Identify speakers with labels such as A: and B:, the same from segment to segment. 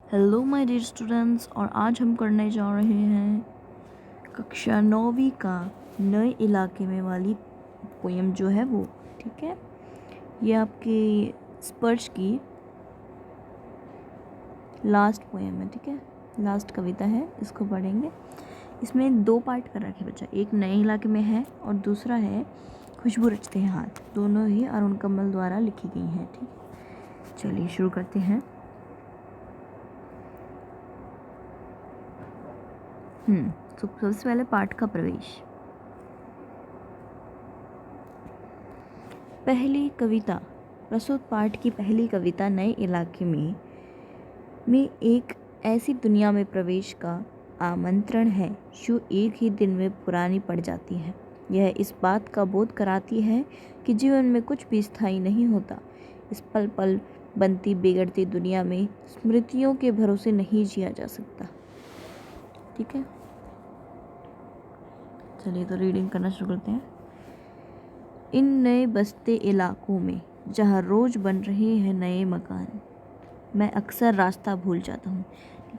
A: Hello my dear students, और आज हम करने जा रहे हैं कक्षा 9वीं का नए इलाके में वाली पोएम जो है वो। ठीक है, ये आपके स्पर्श की लास्ट पोएम है। ठीक है, लास्ट कविता है, इसको पढ़ेंगे। इसमें दो पार्ट कर रखे बच्चा, एक नए इलाके में है और दूसरा है खुशबू रचते हैं हाथ। दोनों ही अरुण कमल द्वारा लिखी गई हैं। ठीक है, चलिए शुरू करते हैं। तो सबसे पहले पाठ का प्रवेश। पहली कविता, प्रस्तुत पाठ की पहली कविता नए इलाके में एक ऐसी दुनिया में प्रवेश का आमंत्रण है जो एक ही दिन में पुरानी पड़ जाती है। यह इस बात का बोध कराती है कि जीवन में कुछ भी स्थायी नहीं होता। इस पल पल बनती बिगड़ती दुनिया में स्मृतियों के भरोसे नहीं जिया जा सकता। ठीक है, चलिए तो रीडिंग करना शुरू करते हैं। इन नए बसते इलाकों में जहाँ रोज़ बन रहे हैं नए मकान, मैं अक्सर रास्ता भूल जाता हूँ।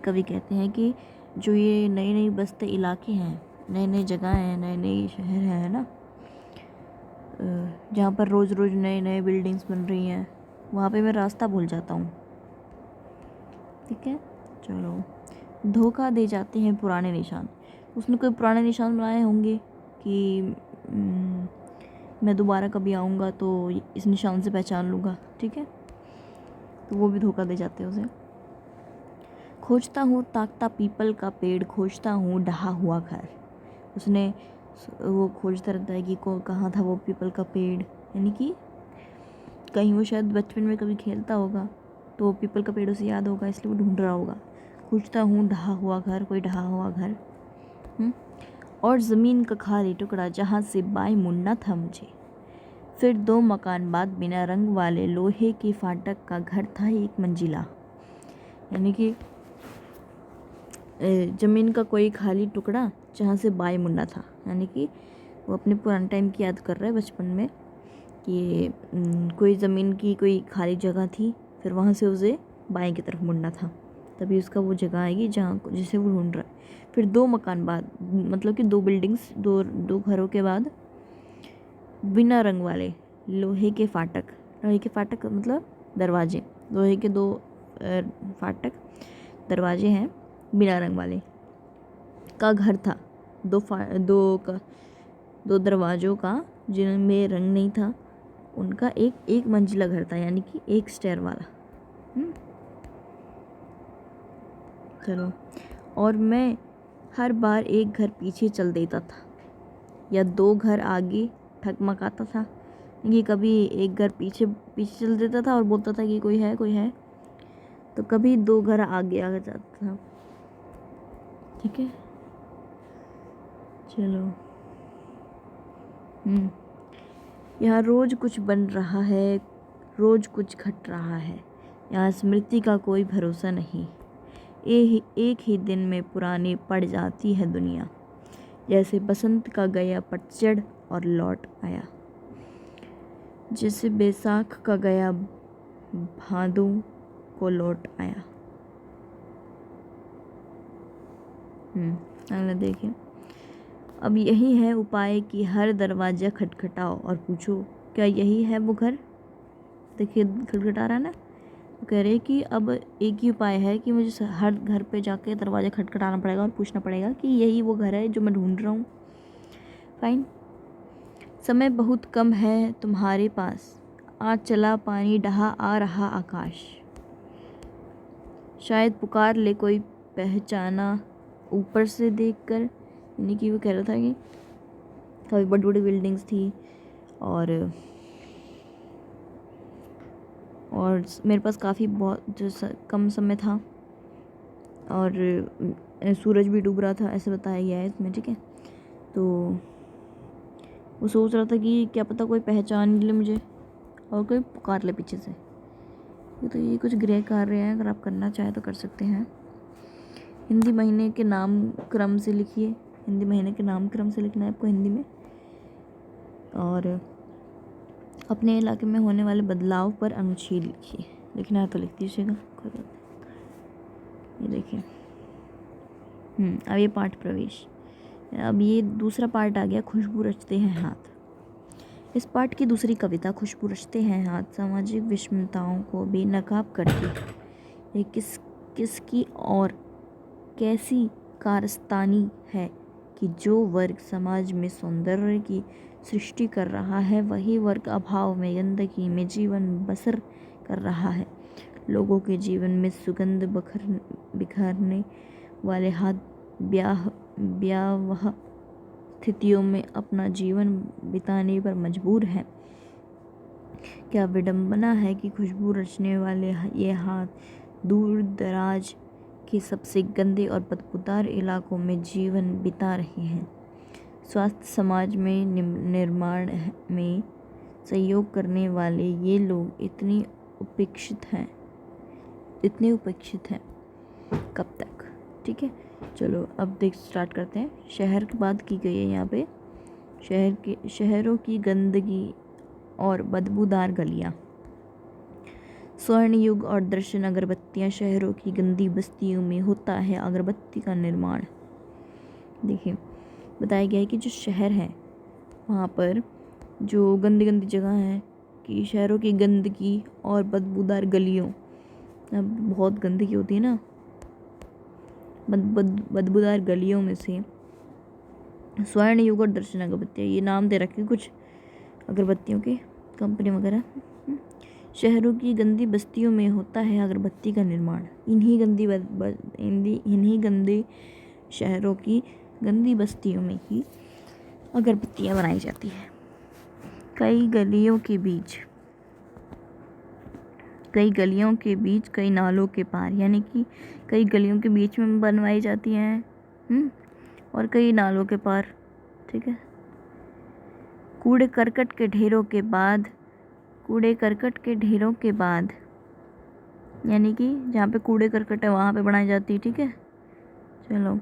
A: कवि कहते हैं कि जो ये नए नए बसते इलाके हैं, नए नए जगह हैं, नए नए शहर हैं, है ना, जहाँ पर रोज़ रोज़ नए नए बिल्डिंग्स बन रही हैं, वहाँ पे मैं रास्ता भूल जाता हूँ। ठीक है, चलो। धोखा दे जाते हैं पुराने निशान। उसने कोई पुराने निशान बनाए होंगे कि मैं दोबारा कभी आऊँगा तो इस निशान से पहचान लूँगा। ठीक है, तो वो भी धोखा दे जाते हैं उसे। खोजता हूँ ताकता पीपल का पेड़, खोजता हूँ ढहा हुआ घर। उसने वो खोजता रहता है कि कहाँ था वो पीपल का पेड़, यानी कि कहीं वो शायद बचपन में कभी खेलता होगा तो वो पीपल का पेड़ उसे याद होगा, इसलिए वो ढूंढ रहा होगा। खोजता हूँ ढहा हुआ घर, कोई ढहा हुआ घर। और ज़मीन का खाली टुकड़ा जहाँ से बाई मुड़ना था मुझे। फिर 2 मकान बाद बिना रंग वाले लोहे के फाटक का घर था, एक मंजिला। यानी कि ज़मीन का कोई खाली टुकड़ा जहाँ से बाई मुड़ना था, यानी कि वो अपने पुराने टाइम की याद कर रहा है बचपन में कि कोई ज़मीन की कोई खाली जगह थी, फिर वहाँ से उसे बाएं की तरफ मुड़ना था, तभी उसका वो जगह आएगी जहाँ जिसे वो ढूंढ रहा है। फिर 2 मकान बाद, मतलब कि 2 बिल्डिंग्स, दो घरों के बाद बिना रंग वाले लोहे के फाटक, लोहे के फाटक मतलब दरवाजे, लोहे के 2 फाटक दरवाजे हैं बिना रंग वाले का घर था। दो दरवाज़ों का जिनमें रंग नहीं था, उनका एक मंजिला घर था, यानी कि एक स्टेयर वाला। चलो। और मैं हर बार एक घर पीछे चल देता था या 2 घर आगे ठकमकाता था। कि कभी एक घर पीछे पीछे चल देता था और बोलता था कि कोई है, तो कभी 2 घर आगे आ जाता था। ठीक है, चलो। यहाँ रोज़ कुछ बन रहा है, रोज़ कुछ घट रहा है। यहाँ स्मृति का कोई भरोसा नहीं। एक ही दिन में पुरानी पड़ जाती है दुनिया। जैसे बसंत का गया पतझड़ और लौट आया, जैसे बैसाख का गया भादों को लौट आया। अगला देखिए। अब यही है उपाय कि हर दरवाज़ा खटखटाओ और पूछो, क्या यही है वो घर? देखिए खटखटा रहा है ना, कह रहे कि अब एक ही उपाय है कि मुझे हर घर पे जाके दरवाज़ा खटखटाना पड़ेगा और पूछना पड़ेगा कि यही वो घर है जो मैं ढूंढ रहा हूँ। फाइन। समय बहुत कम है तुम्हारे पास, आज चला पानी ढहा आ रहा आकाश। शायद पुकार ले कोई पहचाना ऊपर से देखकर। यानी कि वो कह रहा था कि काफ़ी बड़ी बड़ी बिल्डिंग्स थी और मेरे पास काफ़ी बहुत कम समय था और सूरज भी डूब रहा था, ऐसे बताया गया है इसमें। ठीक है, तो वो सोच रहा था कि क्या पता कोई पहचान ले मुझे और कोई पुकार ले पीछे से। तो ये कुछ गृह कार्य हैं, अगर आप करना चाहें तो कर सकते हैं। हिंदी महीने के नाम क्रम से लिखिए। हिंदी महीने के नाम क्रम से लिखना है आपको हिंदी में, और अपने इलाके में होने वाले बदलाव पर अनुच्छेद लिखिए। लिखना है तो लिख दीजिएगा, कोई बात नहीं। ये देखिए। अब ये पाठ प्रवेश, अब ये दूसरा पार्ट आ गया, खुशबू रचते हैं हाथ। इस पाठ की दूसरी कविता खुशबू रचते हैं हाथ सामाजिक विषमताओं को बेनकाब करती है। ये किसकी और कैसी कारस्तानी है कि जो वर्ग समाज में सौंदर्य की सृष्टि कर रहा है वही वर्ग अभाव में गंदगी में जीवन बसर कर रहा है। लोगों के जीवन में सुगंध बिखरने वाले हाथ ब्याह स्थितियों में अपना जीवन बिताने पर मजबूर हैं। क्या विडंबना है कि खुशबू रचने वाले ये हाथ दूर दराज के सबसे गंदे और बदबूदार इलाकों में जीवन बिता रहे हैं। स्वास्थ्य समाज में निर्माण में सहयोग करने वाले ये लोग इतने उपेक्षित हैं कब तक। ठीक है, चलो अब स्टार्ट करते हैं। शहर की बात की गई है यहाँ पे। शहरों की गंदगी और बदबूदार गलियाँ। स्वर्ण युग और दर्शन अगरबत्तियाँ। शहरों की गंदी बस्तियों में होता है अगरबत्ती का निर्माण। देखिए, बताया गया है कि जो शहर है वहाँ पर जो गंदी जगह है कि शहरों की गंदगी और बदबूदार गलियों, अब बहुत गंदगी होती है ना, बदबूदार गलियों में से स्वर्ण युग और दर्शन अगरबत्तियाँ, ये नाम दे रखे कुछ अगरबत्तियों के, कंपनी वगैरह। शहरों की गंदी बस्तियों में होता है अगरबत्ती का निर्माण। इन्हीं गंदे शहरों की गंदी बस्तियों में ही अगरबत्तियाँ बनाई जाती है। कई गलियों के बीच कई नालों के पार, यानी कि कई गलियों के बीच में बनवाई जाती हैं और कई नालों के पार। ठीक है, कूड़े करकट के ढेरों के बाद यानी कि जहाँ पे कूड़े करकट है वहाँ पे बनाई जाती है। ठीक है, चलो।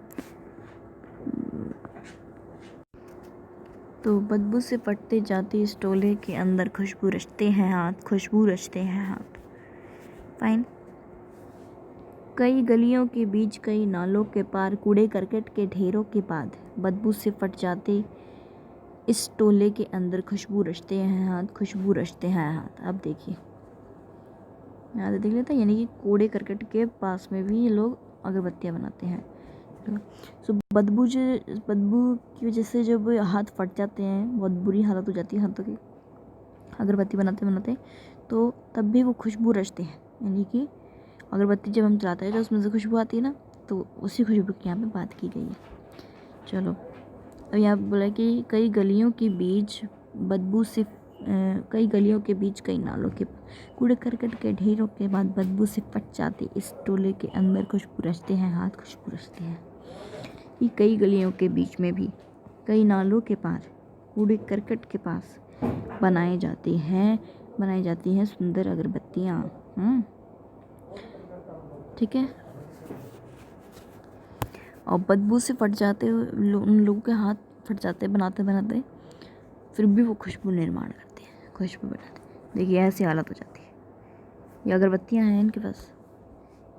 A: तो बदबू से फटते जाते इस टोले के अंदर खुशबू रचते हैं हाथ। फाइन। कई गलियों के बीच कई नालों के पार कूड़े करकट के ढेरों के बाद बदबू से फट जाते इस टोले के अंदर खुशबू रचते हैं हाथ। अब देखिए, यहाँ से देख लेते हैं, यानी कि कूड़े करकट के पास में भी ये लोग अगरबत्तियाँ बनाते हैं। सो बदबू की वजह से जब हाथ फट जाते हैं, बहुत बुरी हालत हो जाती है हाथों की अगरबत्ती बनाते, तो तब भी वो खुशबू रचते हैं। यानी कि अगरबत्ती जब हम जलाते हैं तो उसमें से खुशबू आती है ना, तो उसी खुशबू की यहाँ पे बात की गई है। चलो, अब यहाँ बोला कि कई गलियों के बीच कई नालों के कूड़े करकट के ढेरों के बाद बदबू से फट जाते इस टोले के अंदर खुशबू रचते हैं हाथ। कि कई गलियों के बीच में भी कई नालों के पार कूड़े करकट के पास बनाई जाती हैं सुंदर अगरबत्तियाँ। ठीक है, और बदबू से फट जाते उन लोगों के हाथ फट जाते बनाते, फिर भी वो खुशबू निर्माण करते हैं, खुशबू बनाते। देखिए, ऐसी हालत हो जाती है। ये अगरबत्तियाँ हैं इनके पास,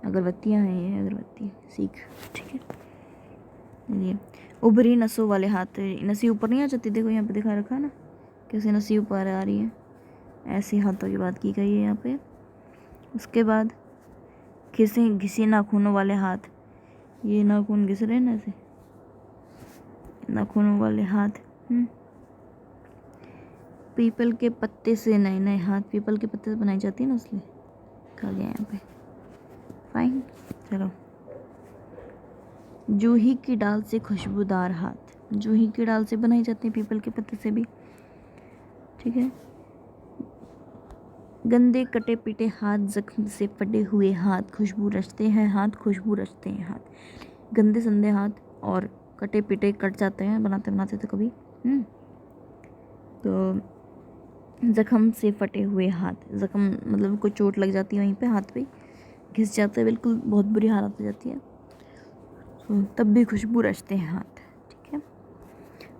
A: ये अगरबत्ती सीख। ठीक है, ये उभरी नसों वाले हाथ। नसी ऊपर नहीं आ जाती, देखो यहाँ पे दिखा रखा है ना कैसे नसी ऊपर आ रही है, ऐसे हाथों की बात की गई है यहाँ पे। उसके बाद घिसे नाखूनों वाले हाथ। ये नाखून घिस रहे हैं ना, ऐसे नाखूनों वाले हाथ। पीपल के पत्ते से नए हाथ, पीपल के पत्ते से बनाई जाती है ना, इसलिए कहा गया यहाँ पे। फाइन, चलो। जूही की डाल से खुशबूदार हाथ। जूही की डाल से बनाई जाती है, पीपल के पत्ते से भी। ठीक है, गंदे कटे पिटे हाथ, जख्म से फटे हुए हाथ, खुशबू रचते हैं हाथ। गंदे संदे हाथ और कटे पिटे कट जाते हैं बनाते तो कभी। तो जख्म से फटे हुए हाथ, जख्म मतलब कोई चोट लग जाती है वहीं पे, हाथ पे घिस जाते हैं, बिल्कुल बहुत बुरी हालत हो जाती है, तो तब भी खुशबू रचते हैं हाथ। ठीक है,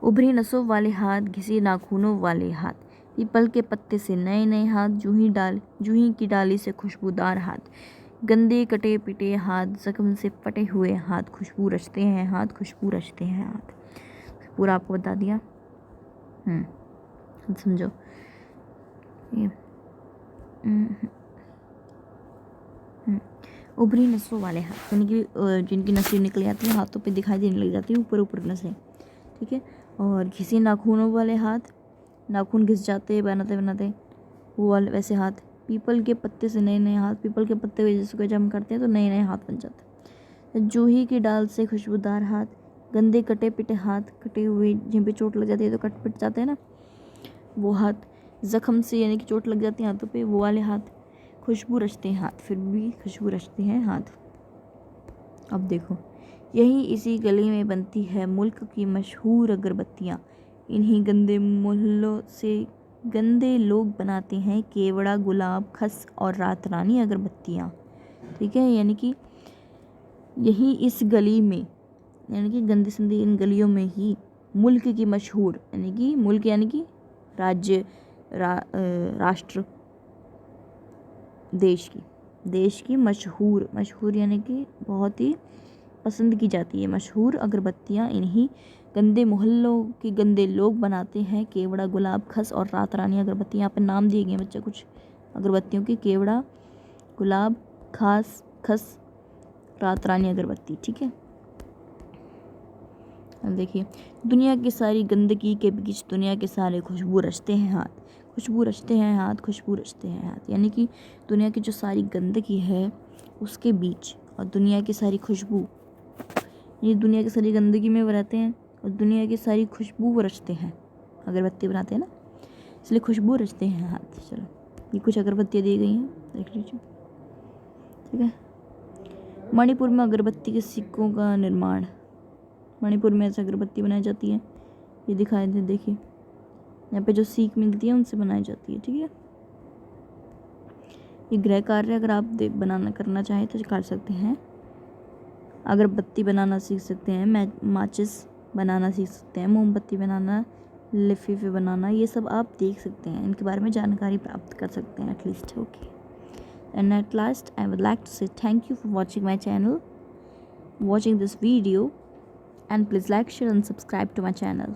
A: उभरी नसों वाले हाथ, घिसे नाखूनों वाले हाथ, पीपल के पत्ते से नए हाथ, जूही की डाली से खुशबूदार हाथ। गंदे कटे पिटे हाथ, जख्म से फटे हुए हाथ, खुशबू रचते हैं हाथ, खुशबू रचते हैं हाथ। पूरा आपको बता दिया। समझो ये। उभरी नसों वाले हाथ, यानी कि जिनकी नसें निकल जाती हैं, हाथों पे दिखाई देने लग जाती है ऊपर ऊपर नसें, ठीक है। और घिसे नाखूनों वाले हाथ, नाखून घिस जाते बनाते बनाते, वो वाले वैसे हाथ। पीपल के पत्ते से नए नए हाथ, पीपल के पत्ते जैसे जब हम करते हैं तो नए नए हाथ बन जाते हैं। जूही की डाल से खुशबूदार हाथ, गंदे कटे पिटे हाथ, कटे हुए जिन पे चोट लग जाती है तो कट पिट जाते हैं ना वो हाथ। जख्म से यानी कि चोट लग जाती है हाथों पे, वो वाले हाथ। खुशबू रचते हैं हाथ, फिर भी खुशबू रचते हैं हाथ। अब देखो, यही इसी गली में बनती है मुल्क की मशहूर अगरबत्तियाँ, इन्हीं गंदे मोहल्लों से गंदे लोग बनाते हैं केवड़ा, गुलाब, खस और रात रानी अगरबत्तियाँ, ठीक है। यानी कि यही इस गली में, यानी कि गंदी संदी इन गलियों में ही मुल्क की मशहूर, यानी कि मुल्क यानी कि राज्य, राष्ट्र, देश की मशहूर, मशहूर यानी कि बहुत ही पसंद की जाती है मशहूर अगरबत्तियाँ इन्हीं गंदे मोहल्लों के गंदे लोग बनाते हैं केवड़ा, गुलाब, खस और रात रानी अगरबत्ती। यहाँ पे नाम दिए गए हैं बच्चे कुछ अगरबत्तियों के, केवड़ा, गुलाब, खस, रात रानी अगरबत्ती, ठीक है। अब देखिए, दुनिया की सारी गंदगी के बीच दुनिया के सारे खुशबू रचते हैं हाथ, खुशबू रचते हैं हाथ, खुशबू रचते हैं हाथ। यानी कि दुनिया की जो सारी गंदगी है उसके बीच और दुनिया की सारी खुशबू, ये दुनिया की सारी गंदगी में वो रहते हैं और दुनिया की सारी खुशबू वो रचते हैं, अगरबत्ती बनाते हैं ना, इसलिए खुशबू रचते हैं हाथ। चलो, ये कुछ अगरबत्तियाँ दी गई हैं, देख लीजिए, ठीक है। मणिपुर में अगरबत्ती के सिक्कों का निर्माण, मणिपुर में ऐसे अगरबत्ती बनाई जाती है, ये दिखाई दे, देखिए यहाँ पे जो सीख मिलती है उनसे बनाई जाती है, ठीक है। ये गृह कार्य अगर आप बनाना करना चाहें तो कर सकते हैं, अगरबत्ती बनाना सीख सकते हैं, माचिस बनाना सीख सकते हैं, मोमबत्ती बनाना, लिफाफे बनाना, ये सब आप देख सकते हैं, इनके बारे में जानकारी प्राप्त कर सकते हैं at least, okay. And at last I would like to say thank you for watching my channel, watching this video, and please like, share and subscribe to my channel.